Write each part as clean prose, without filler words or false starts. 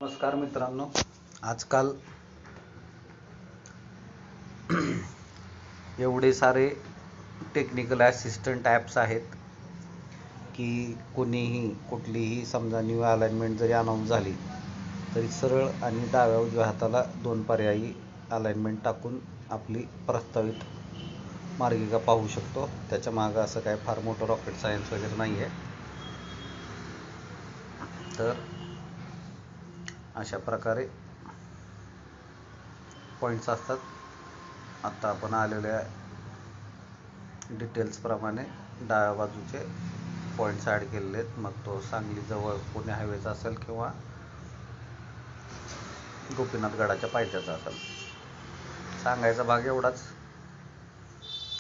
नमस्कार मित्रांनो, आजकाल एवढे सारे टेक्निकल असिस्टंट ॲप्स आहेत की कोणीही कुठलीही समजा न्यू अलाइनमेंट जरी अनाऊन्स झाली तरी सरळ आणि डाव्या उजव्या हाताला दोन पर्यायी अलाइनमेंट टाकून आपली प्रस्तावित मार्गिका पाहू शकतो. त्याच्या मागं असं काय फार मोठं रॉकेट सायन्स वगैरे नाही आहे. तर अशा प्रकारे पॉईंट्स असतात. आता आपण आलेल्या डिटेल्सप्रमाणे डाव्या बाजूचे पॉईंट्स ॲड केलेले आहेत. मग तो सांगली जवळ पुणे हायवेचा असेल किंवा गोपीनाथगडाच्या पायथ्याचा असेल. सांगायचा भाग एवढाच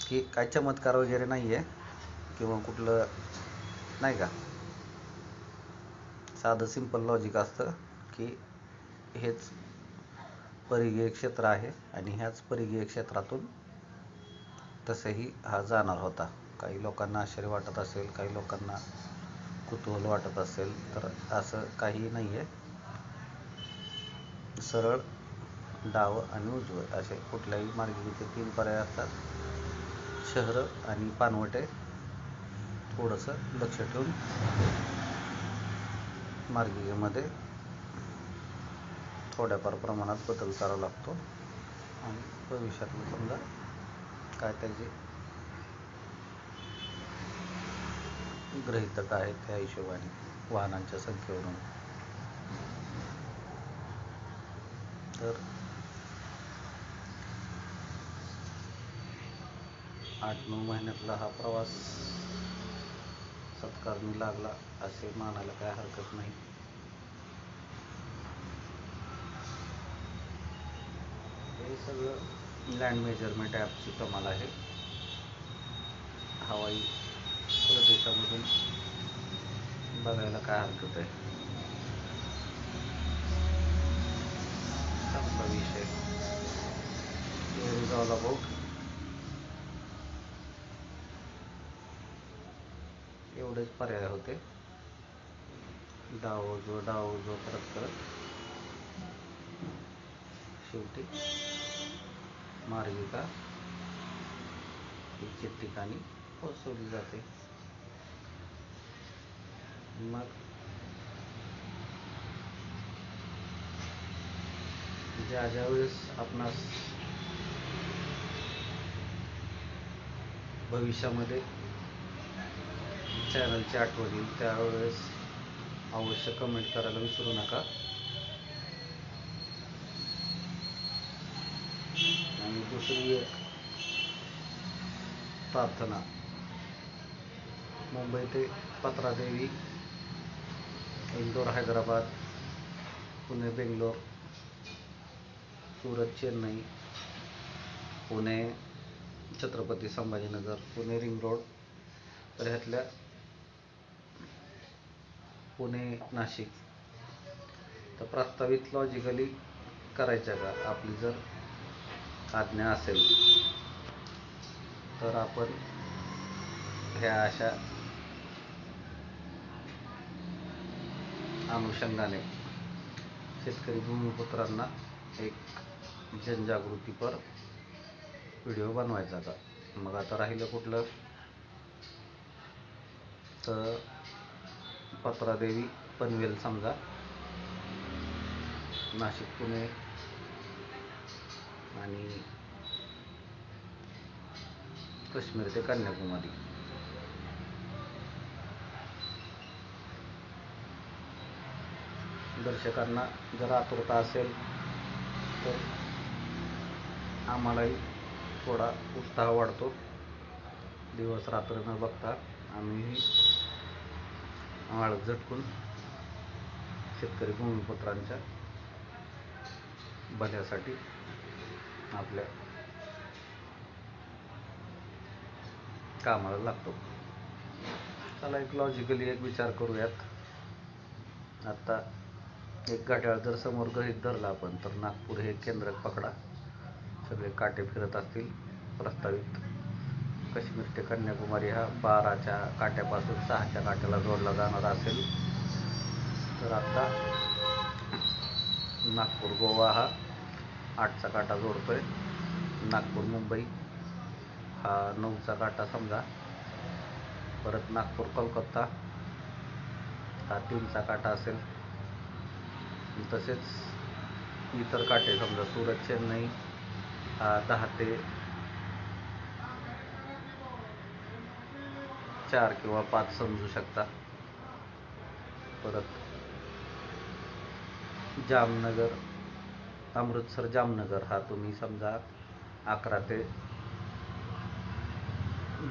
की काय चमत्कार वगैरे नाही आहे किंवा कुठलं नाही का, साधं सिंपल लॉजिक असतं की हेच परिघीय क्षेत्र आहे आणि ह्याच परिघीय क्षेत्रातून तसेही हा जाणार होता. काही लोकांना आश्चर्य वाटत असेल, काही लोकांना कुतूहल वाटत असेल, तर असं काही नाही आहे. सरळ डावं आणि उजवं असे कुठल्याही मार्गिकेचे 3 पर्याय असतात. शहरं आणि पानवटे थोडंसं लक्ष ठेवून मार्गिकेमध्ये थोड्याफार प्रमाणात बदल करावा लागतो आणि भविष्यातलं समजा काय त्याचे गृहीतक आहेत त्या हिशोबाने वाहनांच्या संख्येवरून. तर 8-9 महिन्यातला हा प्रवास सत्कारणी लागला असे मानायला काय हरकत नाही. हे सगळं लँड मेजरमेंट ॲपची कमाल आहे. हवाई प्रदेशामधून बघायला काय हरकत आहे. चांगला विषय. इज ऑल अबाउट एवढेच पर्याय होते. डाव उजव करत शेवटी मार्गिका इच्छित ठिकाणी पोहोचवली जाते. मग ज्या वेळेस आपणास भविष्यामध्ये चॅनलची आठवण येईल त्यावेळेस अवश्य कमेंट करायला विसरू नका. आणि दुसरी एक प्रार्थना, मुंबई ते पत्रादेवी, इंदोर हैदराबाद, पुणे बेंगलोर, सुरत चेन्नई, पुणे छत्रपती संभाजीनगर, पुणे रिंग रोड, तर ह्यातल्या पुणे नाशिक तर प्रस्तावित लॉजिकली करायच्या का. आपली जर आज्ञा असेल तर आपण ह्या अशा अनुषंगाने शेतकरी भूमिपुत्रांना एक जनजागृतीपर व्हिडिओ बनवायचा का. मग आता राहिलं कुठलं तर पत्रादेवी पनवेल समजा, नाशिक पुणे आणि काश्मीर ते कन्याकुमारी. दर्शकांना जर आतुरता असेल तर आम्हालाही थोडा उत्साह वाढतो. दिवस रात्र न बघता आम्हीही आळस झटकून शेतकरी भूमिपुत्रांच्या भल्यासाठी आपल्या कामाला लागतो. चला एक लॉजिकली एक विचार करूयात. आता एक घड्याळ जर समोर गृहीत धरला आपण तर नागपूर हे केंद्र पकडा. सगळे काटे फिरत असतील. प्रस्तावित काश्मीर ते कन्याकुमारी हा 12च्या काट्यापासून 6च्या काट्याला जोडला जाणार असेल तर आता नागपूर गोवा हा 8चा काटा जोडतोय. नागपूर मुंबई हा 9चा काटा समजा. परत नागपूर कोलकाता हा 3चा काटा असेल. तसेच इतर काटे समजा सुरत चेन्नई हा 10 ते 4 किंवा 5 समजू शकता. परत जामनगर अमृतसर जामनगर हा तुम्ही समजा 11 ते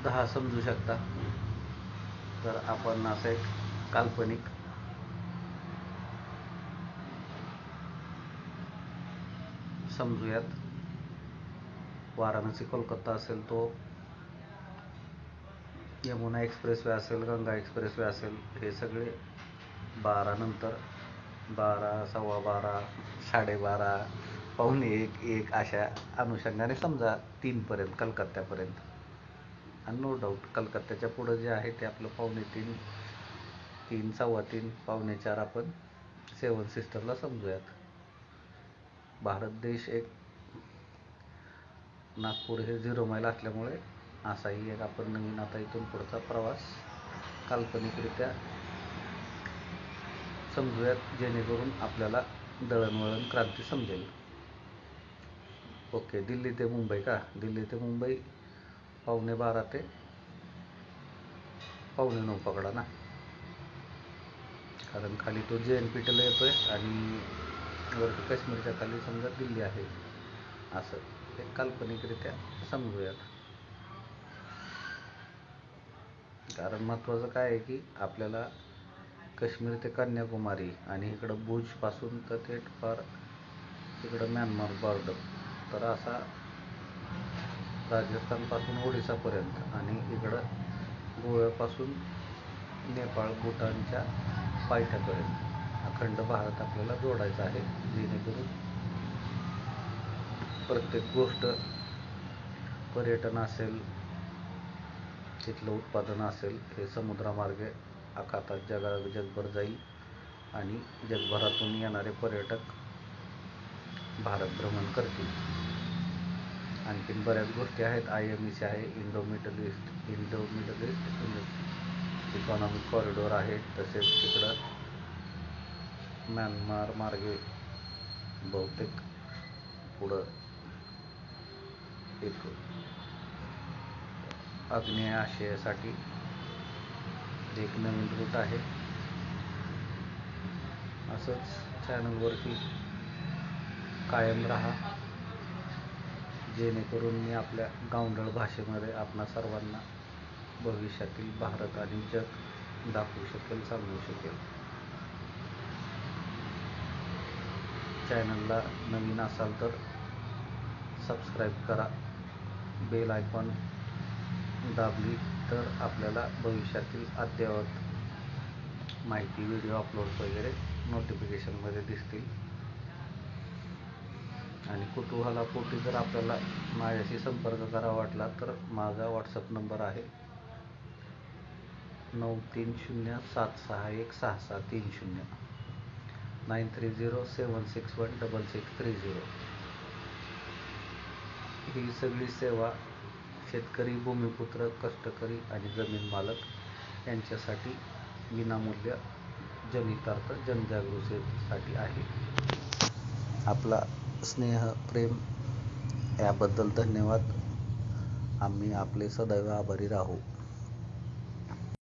10 समजू शकता. तर आपण असं एक काल्पनिक समजूयात. वाराणसी कोलकाता असेल तो यमुना एक्सप्रेसवे असेल, गंगा एक्सप्रेसवे असेल, हे सगळे 12 नंतर 12, 12:15, 12:30, पावणे 1 अशा अनुषंगाने समजा 3पर्यंत कलकत्त्यापर्यंत. आणि नो डाऊट कलकत्त्याच्या पुढं जे आहे ते आपलं 3:45, 3, 3:15, 3:45 आपण 7 सिस्टरला समजूयात. भारत देश एक नागपूर हे 0 मैल असल्यामुळे असाही एक आपण नवीन आता इथून पुढचा प्रवास काल्पनिकरित्या समजूयात, जेणेकरून आपल्याला दळणवळण क्रांती समजेल. ओके, दिल्ली ते मुंबई का? दिल्ली ते मुंबई 12:15 ते 8:45 पकडा ना, कारण खाली तो JNPTला येतोय आणि वरती काश्मीरच्या खाली समजा दिल्ली आहे. असं एक काल्पनिकरित्या समजूयात. कारण महत्त्वाचं काय आहे की आपल्याला काश्मीर ते कन्याकुमारी आणि इकडं भुजपासून तर थेट फार इकडं म्यानमार बॉर्डर, तर असा राजस्थानपासून ओडिसापर्यंत आणि इकडं गोव्यापासून नेपाळ भूटानच्या पायथ्यापर्यंत अखंड भारत आपल्याला जोडायचा आहे. जेणेकरून प्रत्येक गोष्ट पर्यटन असेल, तिथलं उत्पादन असेल, हे समुद्रामार्गे आखातात जगभर जाईल आणि जगभरातून येणारे पर्यटक भारत भ्रमण करतील. आणखीन बऱ्याच गोष्टी आहेत. IMEC आहे, Indo middle east economic corridor आहे. तसेच तिकडं म्यानमार मार्गे बहुतेक पुढं एक आग्नेय आशियासाठी एक नवीन रूट आहे. असंच चॅनलवरती कायम राहा, जेणेकरून मी आपल्या गावंढळ भाषेमध्ये आपणा सर्वांना भविष्यातील भारत आणि जग दाखवू शकेल, सांगू शकेल. चॅनलला नवीन असाल तर सबस्क्राईब करा. बेल आयकॉन दाबली तर आपल्याला भविष्यातील अद्ययावत माहिती, व्हिडिओ अपलोड वगैरे नोटिफिकेशनमध्ये दिसतील. आणि कुतूहलापोटी जर आपल्याला माझ्याशी संपर्क करावा वाटला तर माझा WhatsApp नंबर आहे 9307616630, 9307616630. ही सगळी सेवा शेतकरी, भूमिपुत्र, कष्टकरी आणि जमीन मालक यांच्यासाठी विनामूल्य जनहितार्थ, जनजागृतीसाठी आहे. आपला स्नेह, प्रेम याबद्दल धन्यवाद. आम्ही आपले सदैव आभारी राहू.